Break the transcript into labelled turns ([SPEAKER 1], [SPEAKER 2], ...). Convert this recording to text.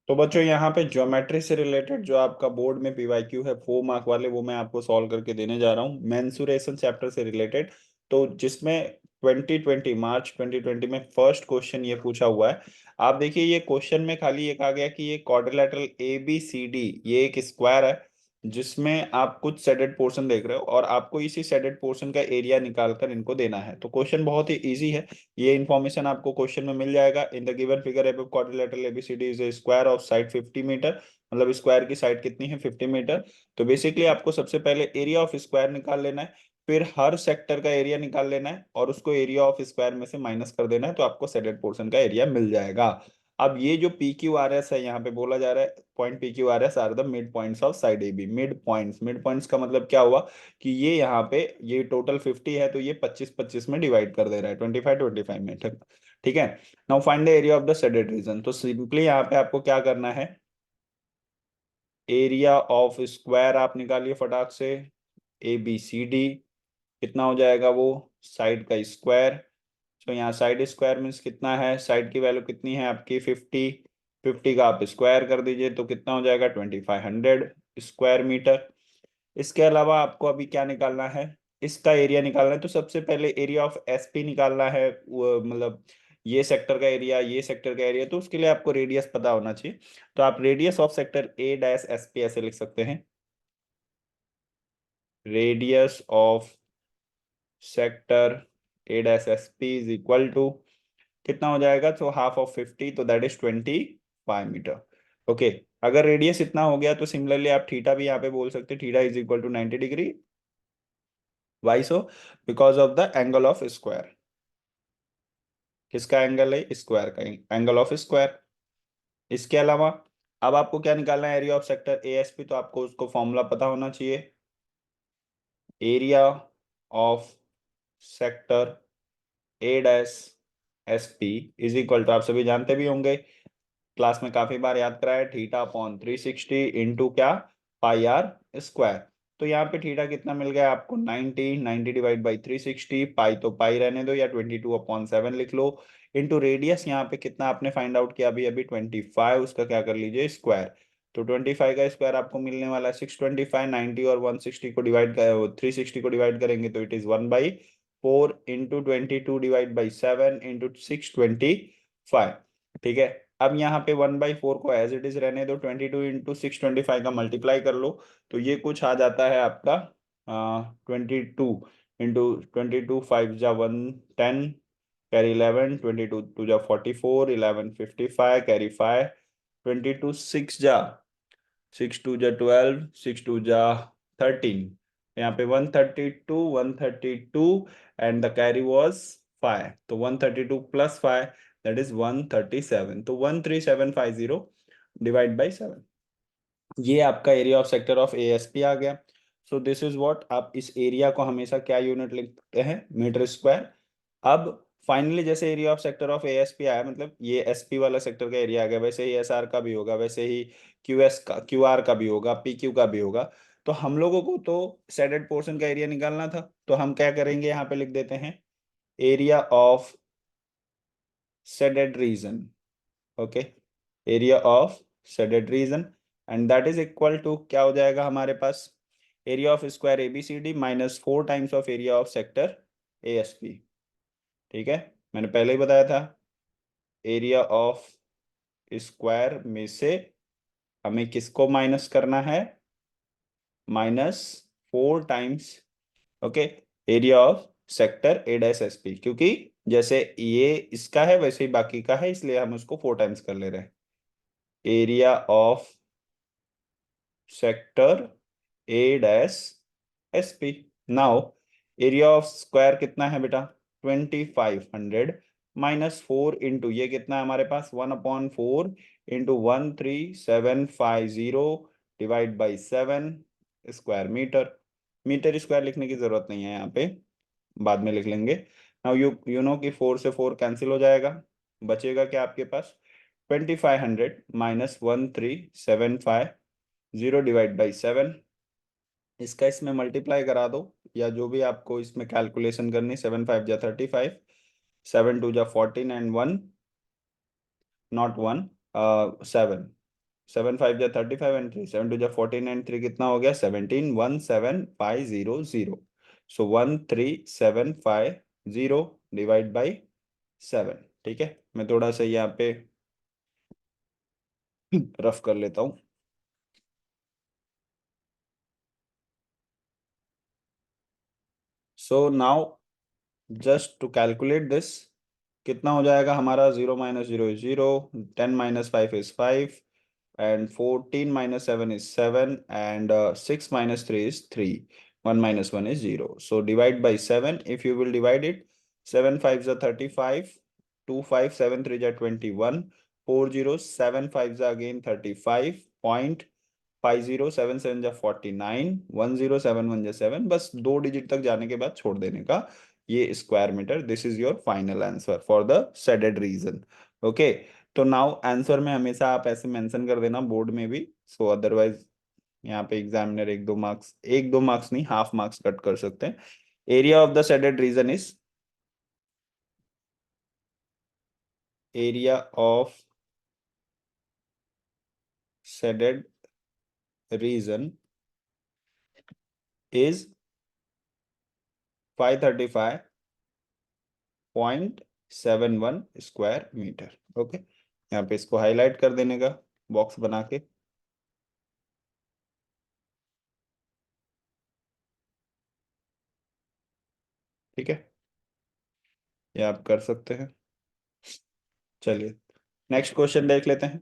[SPEAKER 1] तो बच्चों यहाँ पे ज्योमेट्री से रिलेटेड जो आपका बोर्ड में पीवाईक्यू है 4 मार्क वाले, वो मैं आपको सॉल्व करके देने जा रहा हूँ मेंसुरेशन चैप्टर से रिलेटेड। तो जिसमें 2020 मार्च 2020 में फर्स्ट क्वेश्चन ये पूछा हुआ है। आप देखिए ये क्वेश्चन में खाली एक आ गया कि ये quadrilateral A B C D ये एक स्क्वायर है जिसमें आप कुछ शेडेड पोर्शन देख रहे हो और आपको इसी शेडेड पोर्शन का एरिया निकालकर इनको देना है। तो क्वेश्चन बहुत ही इजी है। ये इन्फॉर्मेशन आपको क्वेश्चन में मिल जाएगा। In the given figure above quadrilateral ABCD is a square of side 50 metre. मतलब स्क्वायर की साइड कितनी है 50 मीटर। तो बेसिकली आपको सबसे पहले एरिया ऑफ स्क्वायर निकाल लेना है, फिर हर सेक्टर का एरिया निकाल लेना है और उसको एरिया ऑफ स्क्वायर में से माइनस कर देना है, तो आपको सेडेड पोर्शन का एरिया मिल जाएगा। अब ये जो पी क्यू आर एस है यहाँ पे बोला जा रहा है point P Q R S are the midpoints of side A B. Midpoints का मतलब क्या हुआ कि ये यहाँ पे ये टोटल 50 है तो ये 25-25 में डिवाइड कर दे रहा है 25-25 में। ठीक, ठीक है। Now find the area of the shaded region. तो सिंपली यहाँ पे आपको क्या करना है, एरिया ऑफ स्क्वायर आप निकालिए फटाक से। ए बी सी डी कितना हो जाएगा, वो साइड का स्क्वायर। तो यहाँ साइड स्क्वायर मीन्स कितना है, साइड की वैल्यू कितनी है आपकी 50। 50 का आप स्क्वायर कर दीजिए तो कितना हो जाएगा 2500 स्क्वायर मीटर। इसके अलावा आपको अभी क्या निकालना है, इसका एरिया निकालना है। तो सबसे पहले एरिया ऑफ एसपी निकालना है, मतलब ये सेक्टर का एरिया ये सेक्टर का एरिया, तो उसके लिए आपको रेडियस पता होना चाहिए। तो आप radius of sector A dash S P ऐसे लिख सकते हैं, radius of sector A dash S P is equal to कितना हो जाएगा, तो हाफ ऑफ 50 तो दैट इज 25 मीटर। ओके। अगर रेडियस इतना हो गया तो सिमिलरली आप थीटा भी यहाँ पे बोल सकते हैं, theta is equal to 90 degree. Why so, because of the angle of square. किसका एंगल है, स्क्वायर का एंगल ऑफ स्क्वायर। इसके अलावा अब आपको क्या निकालना है, एरिया ऑफ सेक्टर एएसपी। तो आपको उसको फॉर्मूला पता होना चाहिए, area of sector A dash S P is equal to, आप सभी जानते भी होंगे, क्लास में काफी बार याद कराया, थीटा अपॉन 360 इंटू क्या, पाई आर स्क्वायर। तो यहाँ पे थीटा कितना मिल गया आपको 90 डिवाइड बाई 360, पाई तो पाई रहने दो या 22/7 लिख लो, इंटू रेडियस यहाँ पे कितना आपने फाइंड आउट किया अभी अभी 25, उसका क्या कर लीजिए स्क्वायर। तो 25 का स्क्वायर आपको मिलने वाला है 625। 90 और 160 को डिवाइड कर 360 को डिवाइड करेंगे तो it is 1/4 into 22 divide by 7 into 625। ठीक है। अब यहाँ पे 1/4 को एज इट इज रहने दो, 22 इंटू 625 का मल्टीप्लाई कर लो तो ये कुछ आ जाता है आपका 22 इंटू 22 5 जा 110, कैरी 11, 22 जा 44, 11 55, कैरी 5, 22 6 जा 6 2 जा 12, 6 2 जा 13। यहाँ पे 132 एंड द कैरी वॉज 5, तो 132 प्लस 5 दैट इज 137, तो 13750 डिवाइड बाई 7। ये आपका area of sector of ASP आ गया। सो दिस इज व्हाट, आप इस एरिया को हमेशा क्या यूनिट लिखते हैं, मीटर स्क्वायर। अब फाइनली जैसे area of sector of ASP आया, मतलब ये एसपी वाला सेक्टर का एरिया आ गया, वैसे ही एसआर का भी होगा, वैसे ही क्यूएस का क्यूआर का भी होगा, पीक्यू का भी होगा। तो हम लोगों को तो शेडेड पोर्शन का एरिया निकालना था, तो हम क्या करेंगे, यहाँ पे लिख देते हैं area of shaded region. Okay, area of shaded region and that is equal to क्या हो जाएगा हमारे पास, area of square ABCD minus 4 times of area of sector ASP. ठीक है, मैंने पहले ही बताया था एरिया ऑफ स्क्वायर में से हमें किसको माइनस करना है, -4 times, okay, area of sector A dash S P, क्योंकि जैसे ये इसका है वैसे ही बाकी का है, इसलिए हम उसको 4 टाइम्स कर ले रहे हैं। Area of sector A dash S P. Now area of square कितना है बेटा 2500 -4 इंटू ये कितना है हमारे पास 1/4 into 13750 divide by 7 square metre. Metre square लिखने की जरूरत नहीं है यहाँ पे, बाद में लिख लेंगे। नाउ यू नो कि 4 से 4 कैंसिल हो जाएगा, बचेगा क्या आपके पास 2500 -13750 डिवाइड बाई 7। इसका इसमें मल्टीप्लाई करा दो या जो भी आपको इसमें कैलकुलेशन करनी, 7 5 जा 35, 7 2 जा 14 एंड 1 नॉट 1 7 7 5 जा 35 एंड 3 7 2 जा 14 एंड 3 कितना हो गया 17 17500। सो 13750 डिवाइड बाई 7। ठीक है, मैं थोड़ा सा यहाँ पे रफ कर लेता हूँ। So now just to calculate this, कितना हो जाएगा हमारा, 0 - 0 is 0, 10 - 5 is 5, and 14 - 7 is 7, and 6 - 3 is 3, 1 - 1 is 0. So divide by 7. If you will divide it, 7 5s are 35, 2 5 7 3s are 21, 4 zeros 7 5s are again 35, point 50 7 7 जा 49, 10 7 1 जा 7, बस 2 डिजिट तक जाने के बाद छोड़ देने का ये square metre. This is your final answer for the shaded region. Okay, तो नाउ आंसर में हमेशा आप ऐसे मेंशन कर देना बोर्ड में भी, सो अदरवाइज यहाँ पे एग्जामिनर 1 2 मार्क्स, 1 2 मार्क्स नहीं, हाफ मार्क्स कट कर सकते हैं। Area of the shaded region is, area of shaded region is 535.71 square metre. Okay, यहाँ पे इसको हाईलाइट कर देने का बॉक्स बना के। ठीक है, ये आप कर सकते हैं। चलिए नेक्स्ट क्वेश्चन देख लेते हैं।